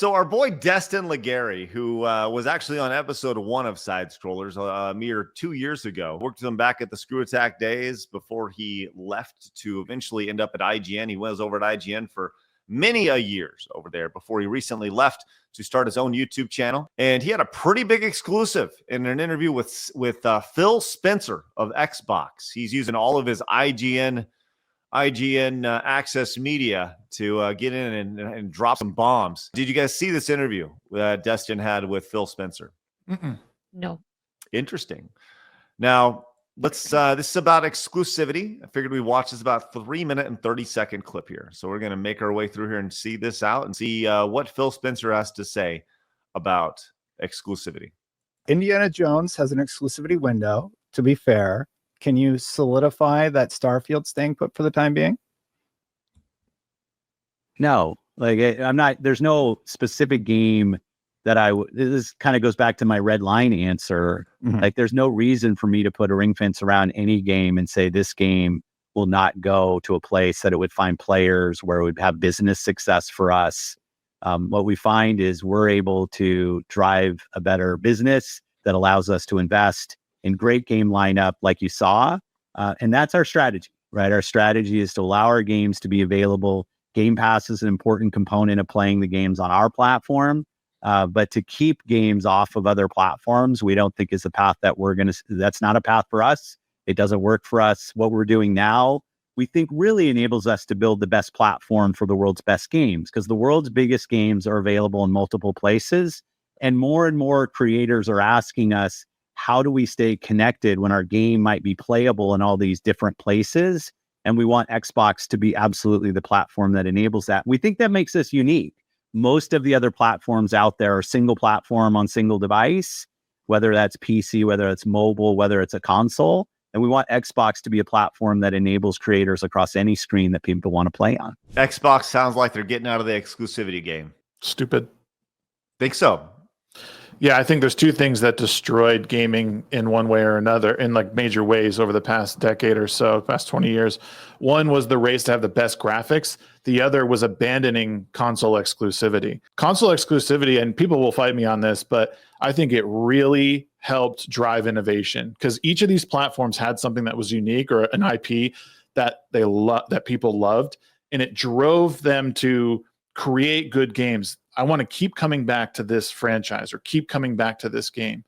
So our boy Destin Legary, who was actually on episode 1 of Side Scrollers a mere 2 years ago, worked with him back at the Screw Attack days before he left to eventually end up at IGN. He was over at IGN for many a years over there before he recently left to start his own YouTube channel. And he had a pretty big exclusive in an interview with Phil Spencer of Xbox. He's using all of his IGN access media to get in and drop some bombs. Did you guys see this interview that Destin had with Phil Spencer? No. Interesting. Now, this is about exclusivity. I figured we watch this about 3-minute and 30-second clip here. So we're going to make our way through here and see this out and see what Phil Spencer has to say about exclusivity. Indiana Jones has an exclusivity window, to be fair. Can you solidify that Starfield's staying put for the time being? No, like I'm not, there's no specific game that this kind of goes back to my red line answer. Mm-hmm. Like there's no reason for me to put a ring fence around any game and say this game will not go to a place that it would find players where it would have business success for us. What we find is we're able to drive a better business that allows us to invest in great game lineup like you saw. And that's our strategy, right? Our strategy is to allow our games to be available. Game Pass is an important component of playing the games on our platform. But to keep games off of other platforms, we don't think is a path that that's not a path for us. It doesn't work for us. What we're doing now, we think really enables us to build the best platform for the world's best games, because the world's biggest games are available in multiple places. And more creators are asking us, how do we stay connected when our game might be playable in all these different places? And we want Xbox to be absolutely the platform that enables that. We think that makes us unique. Most of the other platforms out there are single platform on single device, whether that's PC, whether it's mobile, whether it's a console. And we want Xbox to be a platform that enables creators across any screen that people want to play on. Xbox sounds like they're getting out of the exclusivity game. Stupid. Think so? Yeah, I think there's two things that destroyed gaming in one way or another, in like major ways over the past decade or so, past 20 years. One was the race to have the best graphics. The other was abandoning console exclusivity. Console exclusivity, and people will fight me on this, but I think it really helped drive innovation, because each of these platforms had something that was unique or an IP that that people loved, and it drove them to create good games. I want to keep coming back to this franchise or keep coming back to this game.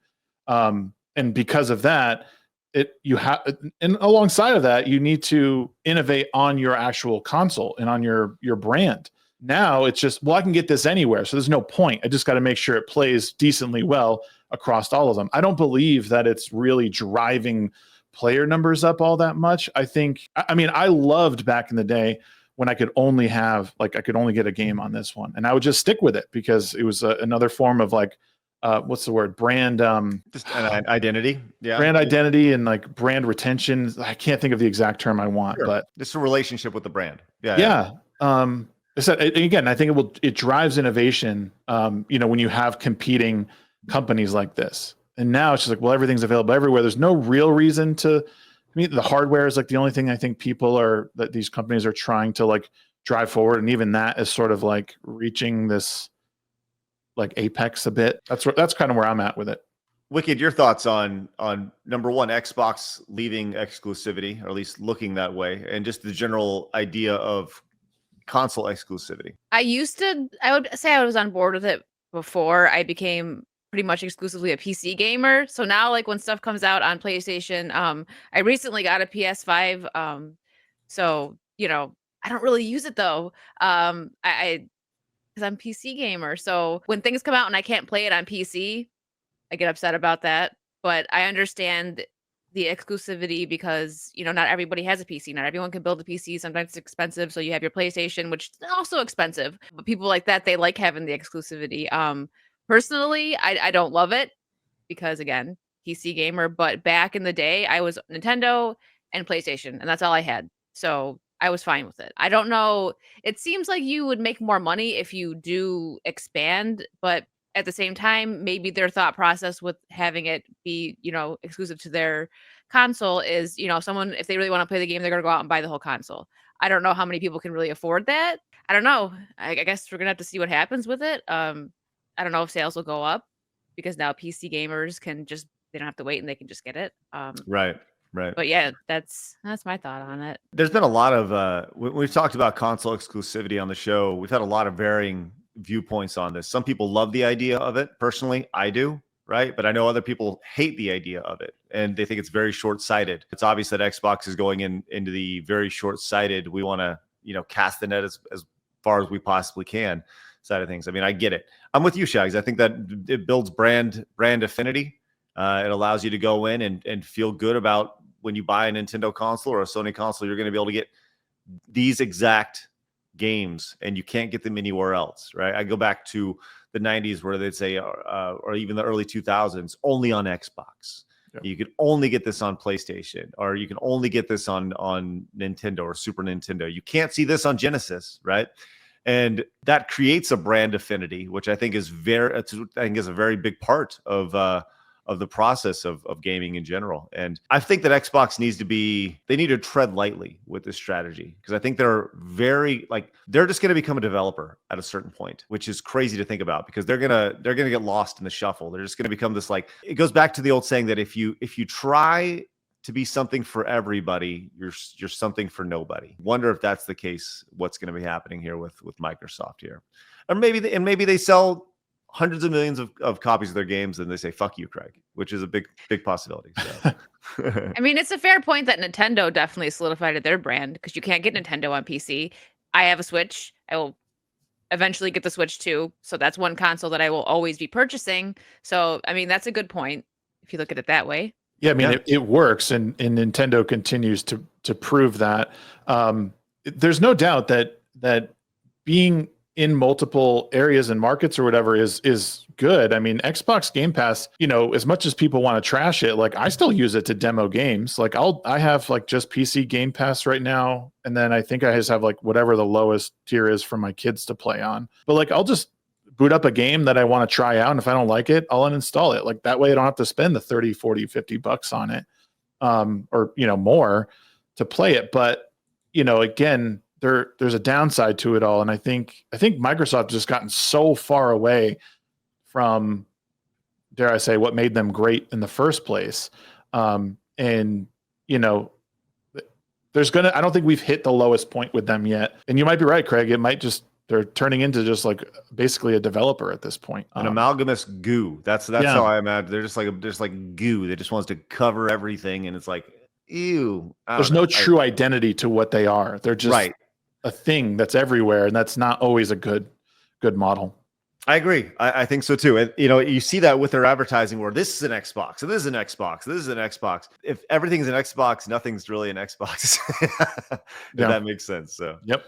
And because of that, and alongside of that, you need to innovate on your actual console and on your brand. Now it's just, well, I can get this anywhere, so there's no point. I just got to make sure it plays decently well across all of them. I don't believe that it's really driving player numbers up all that much. I loved back in the day when I could only get a game on this one, and I would just stick with it because it was another form of what's the word? Brand, just an identity. Yeah. Brand identity and like brand retention. I can't think of the exact term I want, Sure. but just a relationship with the brand. Yeah. Yeah. Again, I think it drives innovation. When you have competing companies like this, and now it's just like, well, everything's available everywhere. There's no real reason to. I mean, the hardware is like the only thing I think that these companies are trying to like drive forward, and even that is sort of like reaching this like apex a bit. That's kind of where I'm at with it. Wicked, your thoughts on number one, Xbox leaving exclusivity, or at least looking that way, and just the general idea of console exclusivity. I would say I was on board with it before I became pretty much exclusively a PC gamer. So now, like, when stuff comes out on PlayStation, I recently got a PS5. So, I don't really use it though. Because I'm PC gamer. So when things come out and I can't play it on PC, I get upset about that. But I understand the exclusivity because, not everybody has a PC. Not everyone can build a PC. Sometimes it's expensive. So you have your PlayStation, which is also expensive. But people like that, they like having the exclusivity. Personally, I don't love it because, again, PC gamer. But back in the day, I was Nintendo and PlayStation, and that's all I had. So I was fine with it. I don't know. It seems like you would make more money if you do expand, but at the same time, maybe their thought process with having it be, exclusive to their console is, someone, if they really want to play the game, they're going to go out and buy the whole console. I don't know how many people can really afford that. I don't know. I guess we're gonna have to see what happens with it. I don't know if sales will go up because now PC gamers they don't have to wait and they can just get it. Right. But yeah, that's my thought on it. There's been a lot of we've talked about console exclusivity on the show. We've had a lot of varying viewpoints on this. Some people love the idea of it. Personally, I do, right? But I know other people hate the idea of it and they think it's very short-sighted. It's obvious that Xbox is going into the very short-sighted, we want to, cast the net as far as we possibly can side of things. I mean, I get it. I'm with you, Shags. I think that it builds brand affinity. It allows you to go in and feel good about when you buy a Nintendo console or a Sony console, you're going to be able to get these exact games and you can't get them anywhere else, right? I go back to the 90s where they'd say, or even the early 2000s, only on Xbox. Yep. You could only get this on PlayStation, or you can only get this on Nintendo or Super Nintendo. You can't see this on Genesis, right? And that creates a brand affinity, which I think is a very big part of the process of gaming in general. And I think that Xbox they need to tread lightly with this strategy, because I think they're just going to become a developer at a certain point, which is crazy to think about, because they're going to get lost in the shuffle. They're just going to become this, it goes back to the old saying that if you try to be something for everybody, you're something for nobody. Wonder if that's the case, what's going to be happening here with Microsoft here. Or maybe they sell hundreds of millions of copies of their games and they say, fuck you, Craig, which is a big possibility. So. I mean, it's a fair point that Nintendo definitely solidified their brand, because you can't get Nintendo on PC. I have a Switch. I will eventually get the Switch too. So that's one console that I will always be purchasing. So, I mean, that's a good point if you look at it that way. Yeah, I mean, it works, and Nintendo continues to prove that. There's no doubt that being in multiple areas and markets or whatever is good. I mean, Xbox Game Pass, as much as people want to trash it, I still use it to demo games. I have just PC Game Pass right now, and then I think I just have whatever the lowest tier is for my kids to play on. But I'll just boot up a game that I want to try out, and if I don't like it, I'll uninstall it. That way I don't have to spend the 30, 40, 50 bucks on it, or more to play it. But again, there's a downside to it all, and I think Microsoft has just gotten so far away from, dare I say, what made them great in the first place. And I don't think we've hit the lowest point with them yet. And you might be right, Craig. It might they're turning into just basically a developer at this point. An amalgamous goo. That's how I imagine. They're just like goo that just wants to cover everything, and it's ew. There's no true identity to what they are. They're just a thing that's everywhere, and that's not always a good model. I agree. I think so too. And you see that with their advertising, where this is an Xbox, and this is an Xbox, this is an Xbox. If everything's an Xbox, nothing's really an Xbox. If that makes sense. So yep.